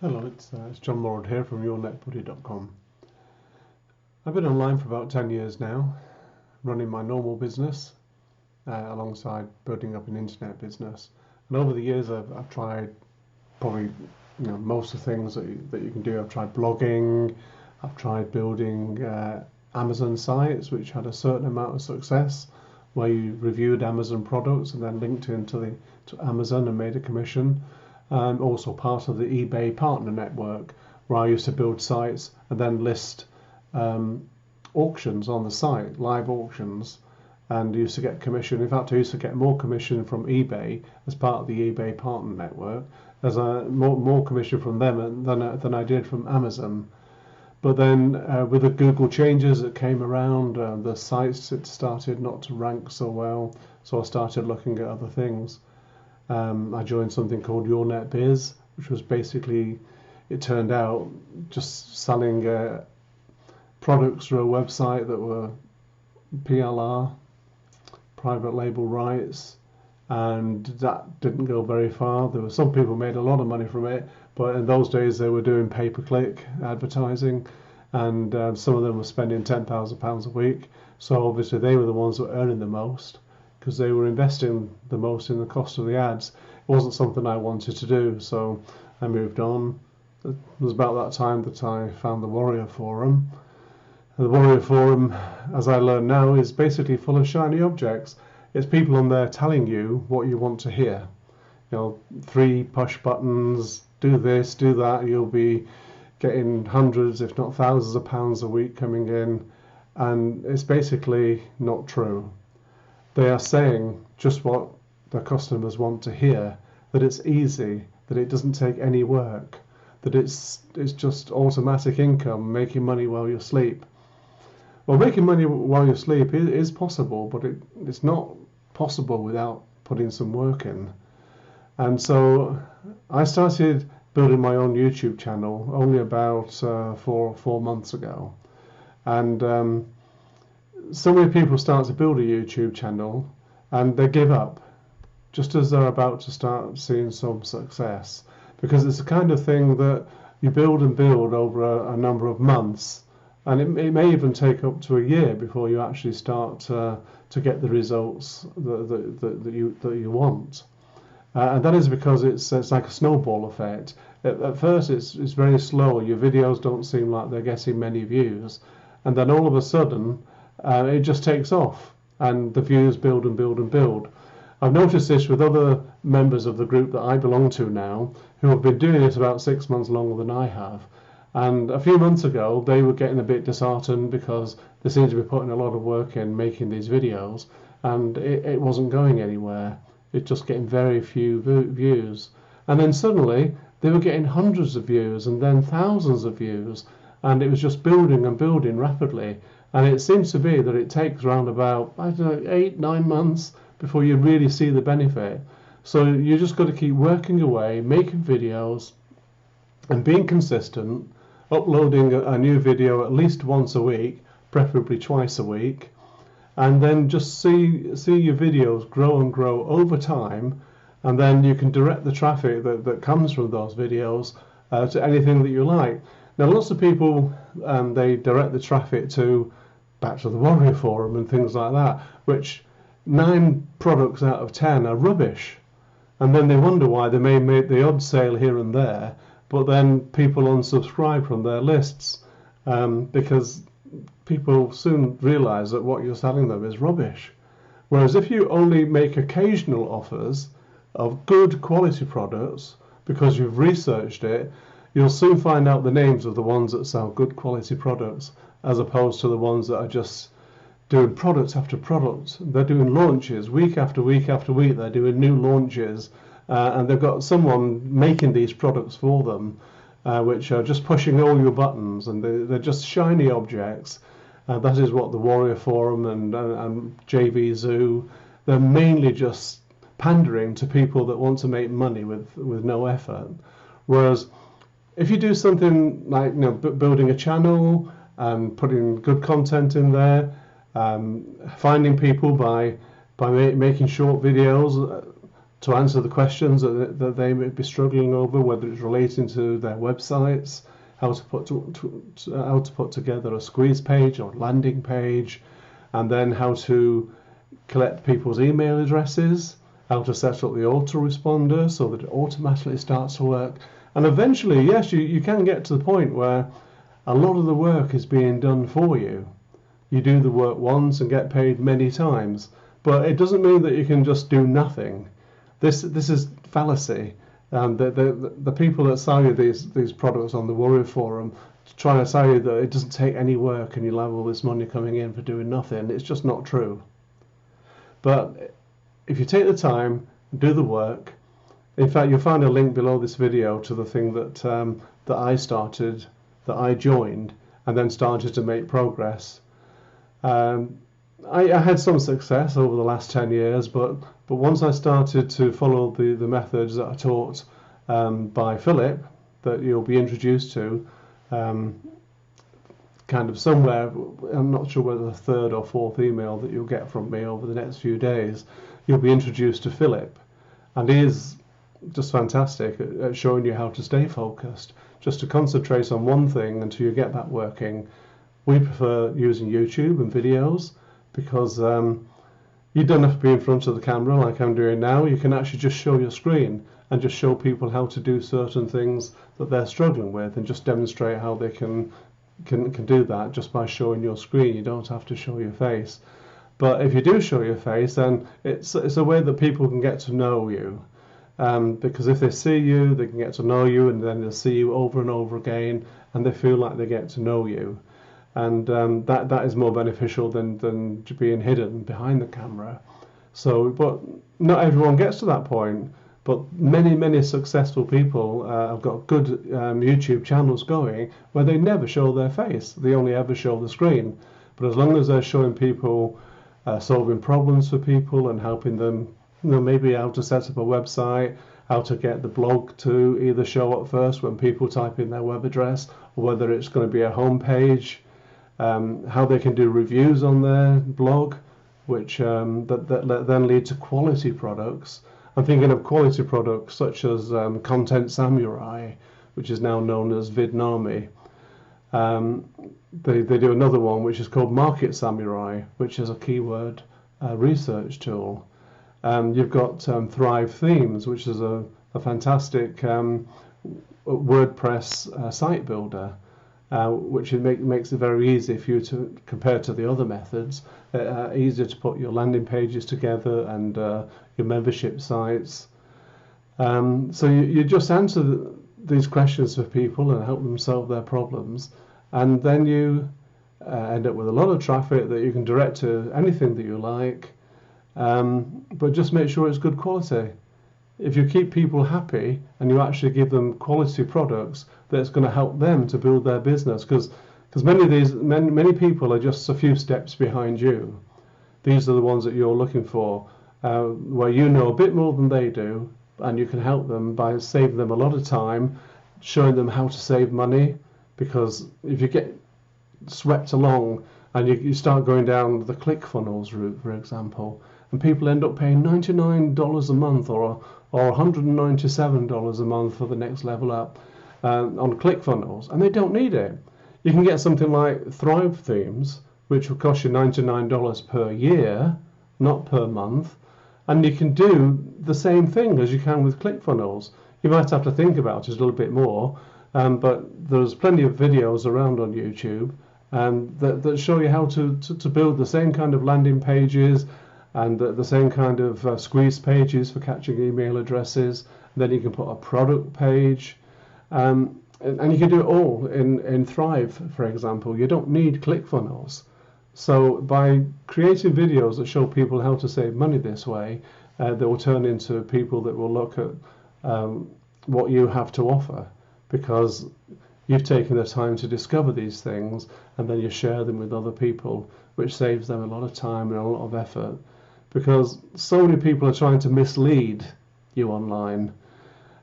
Hello, it's John Morrod here from yournetbuddy.com. I've been online for about 10 years now, running my normal business alongside building up an internet business. And over the years, I've tried probably most of the things that you can do. I've tried blogging, I've tried building Amazon sites, which had a certain amount of success, where you reviewed Amazon products and then linked into to Amazon and made a commission. Also part of the eBay partner network, where I used to build sites and then list auctions on the site, live auctions, and used to get commission. In fact, I used to get more commission from eBay as part of the eBay partner network, as more commission from them than I did from Amazon. But then with the Google changes that came around, the sites it started not to rank so well, so I started looking at other things. I joined something called Your netbears, which was basically, it turned out, just selling products through a website that were PLR, private label rights, and that didn't go very far. There were some people who made a lot of money from it, but in those days they were doing pay-per-click advertising, and some of them were spending £10,000 a week. So obviously they were the ones that were earning the most, because they were investing the most in the cost of the ads. It wasn't something I wanted to do, so I moved on. It was about that time that I found the Warrior Forum. The Warrior Forum, as I learn now, is basically full of shiny objects. It's people on there telling you what you want to hear. 3 push buttons, do this, do that, you'll be getting hundreds, if not thousands of pounds a week coming in, and it's basically not true. They are saying just what the customers want to hear, that it's easy, that it doesn't take any work, that it's just automatic income, making money while you sleep. Well, making money while you sleep is possible, but it's not possible without putting some work in. And so I started building my own YouTube channel only about 4 months ago. And so many people start to build a YouTube channel and they give up just as they're about to start seeing some success, because it's the kind of thing that you build and build over a number of months, and it may even take up to a year before you actually start to get the results that you want. And that is because it's like a snowball effect. At first it's very slow. Your videos don't seem like they're getting many views, and then all of a sudden it just takes off, and the views build and build and build. I've noticed this with other members of the group that I belong to now, who have been doing it about 6 months longer than I have. And a few months ago, they were getting a bit disheartened because they seemed to be putting a lot of work in making these videos, and it wasn't going anywhere. It's just getting very few views. And then suddenly, they were getting hundreds of views and then thousands of views, and it was just building and building rapidly. And it seems to be that it takes around about, 8-9 months before you really see the benefit. So you just got to keep working away, making videos, and being consistent, uploading a new video at least once a week, preferably twice a week, and then just see your videos grow and grow over time, and then you can direct the traffic that comes from those videos to anything that you like. Now, lots of people, they direct the traffic back to the Warrior Forum and things like that, which 9 products out of 10 are rubbish. And then they wonder why they may make the odd sale here and there, but then people unsubscribe from their lists because people soon realize that what you're selling them is rubbish. Whereas if you only make occasional offers of good quality products because you've researched it, you'll soon find out the names of the ones that sell good quality products, as opposed to the ones that are just doing product after product. They're doing launches week after week after week. They're doing new launches, and they've got someone making these products for them, which are just pushing all your buttons, and they're just shiny objects. That is what the Warrior Forum and JV Zoo, they're mainly just pandering to people that want to make money with no effort. Whereas if you do something like building a channel and putting good content in there, finding people by making short videos, to answer the questions that they may be struggling over, whether it's relating to their websites, how to put together a squeeze page or landing page, and then how to collect people's email addresses, how to set up the autoresponder so that it automatically starts to work. And eventually, yes, you can get to the point where a lot of the work is being done for you. You do the work once and get paid many times, but it doesn't mean that you can just do nothing. This is fallacy. The people that sell you these products on the Warrior Forum try to tell you that it doesn't take any work and you'll have all this money coming in for doing nothing. It's just not true. But if you take the time, do the work. In fact, you'll find a link below this video to the thing that I started, that I joined, and then started to make progress. I had some success over the last 10 years, but once I started to follow the methods that I taught by Philip, that you'll be introduced to, kind of somewhere, I'm not sure whether the third or fourth email that you'll get from me over the next few days, you'll be introduced to Philip. And he is just fantastic at showing you how to stay focused, just to concentrate on one thing until you get that working. We prefer using YouTube and videos because you don't have to be in front of the camera like I'm doing now. You can actually just show your screen and just show people how to do certain things that they're struggling with, and just demonstrate how they can do that just by showing your screen. You don't have to show your face. But if you do show your face, then it's a way that people can get to know you. Because if they see you, they can get to know you, and then they'll see you over and over again, and they feel like they get to know you. And that is more beneficial than being hidden behind the camera. So, but not everyone gets to that point. But many successful people have got good YouTube channels going where they never show their face. They only ever show the screen. But as long as they're showing people, solving problems for people and helping them, maybe how to set up a website, how to get the blog to either show up first when people type in their web address, or whether it's going to be a home page, how they can do reviews on their blog, which that then lead to quality products. I'm thinking of quality products such as Content Samurai, which is now known as Vidnami. They do another one which is called Market Samurai, which is a keyword research tool. You've got Thrive Themes, which is a fantastic WordPress site builder, which makes it very easy for you to, compared to the other methods, easier to put your landing pages together and your membership sites. So you just answer these questions for people and help them solve their problems, and then you end up with a lot of traffic that you can direct to anything that you like, but just make sure it's good quality. If you keep people happy and you actually give them quality products, that's going to help them to build their business, because many people are just a few steps behind you. These are the ones that you're looking for, where you know a bit more than they do, and you can help them by saving them a lot of time, showing them how to save money. Because if you get swept along and you start going down the ClickFunnels route, for example, and people end up paying $99 a month or $197 a month for the next level up on ClickFunnels, and they don't need it. You can get something like Thrive Themes, which will cost you $99 per year, not per month, and you can do the same thing as you can with ClickFunnels. You might have to think about it a little bit more, but there's plenty of videos around on YouTube that show you how to build the same kind of landing pages and the same kind of squeeze pages for catching email addresses. Then you can put a product page, and you can do it all in Thrive, for example. You don't need ClickFunnels. So by creating videos that show people how to save money this way, they will turn into people that will look at what you have to offer, because you've taken the time to discover these things, and then you share them with other people, which saves them a lot of time and a lot of effort. Because so many people are trying to mislead you online.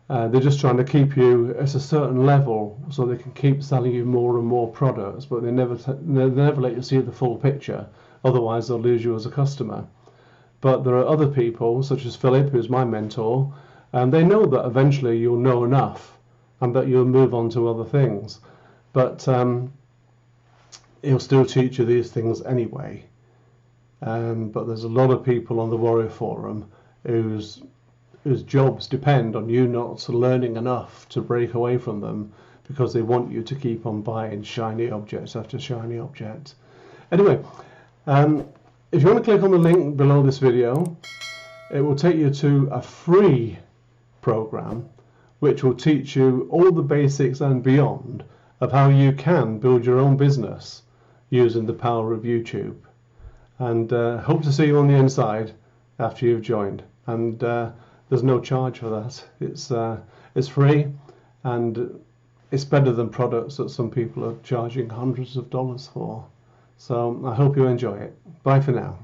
They're just trying to keep you at a certain level so they can keep selling you more and more products, but they never let you see the full picture. Otherwise, they'll lose you as a customer. But there are other people, such as Philip, who's my mentor, and they know that eventually you'll know enough and that you'll move on to other things. But he'll still teach you these things anyway. But there's a lot of people on the Warrior Forum whose jobs depend on you not learning enough to break away from them, because they want you to keep on buying shiny objects after shiny object. Anyway, if you want to click on the link below this video, it will take you to a free program which will teach you all the basics and beyond of how you can build your own business using the power of YouTube. And hope to see you on the inside after you've joined. And there's no charge for that. It's free, and it's better than products that some people are charging hundreds of dollars for. So I hope you enjoy it. Bye for now.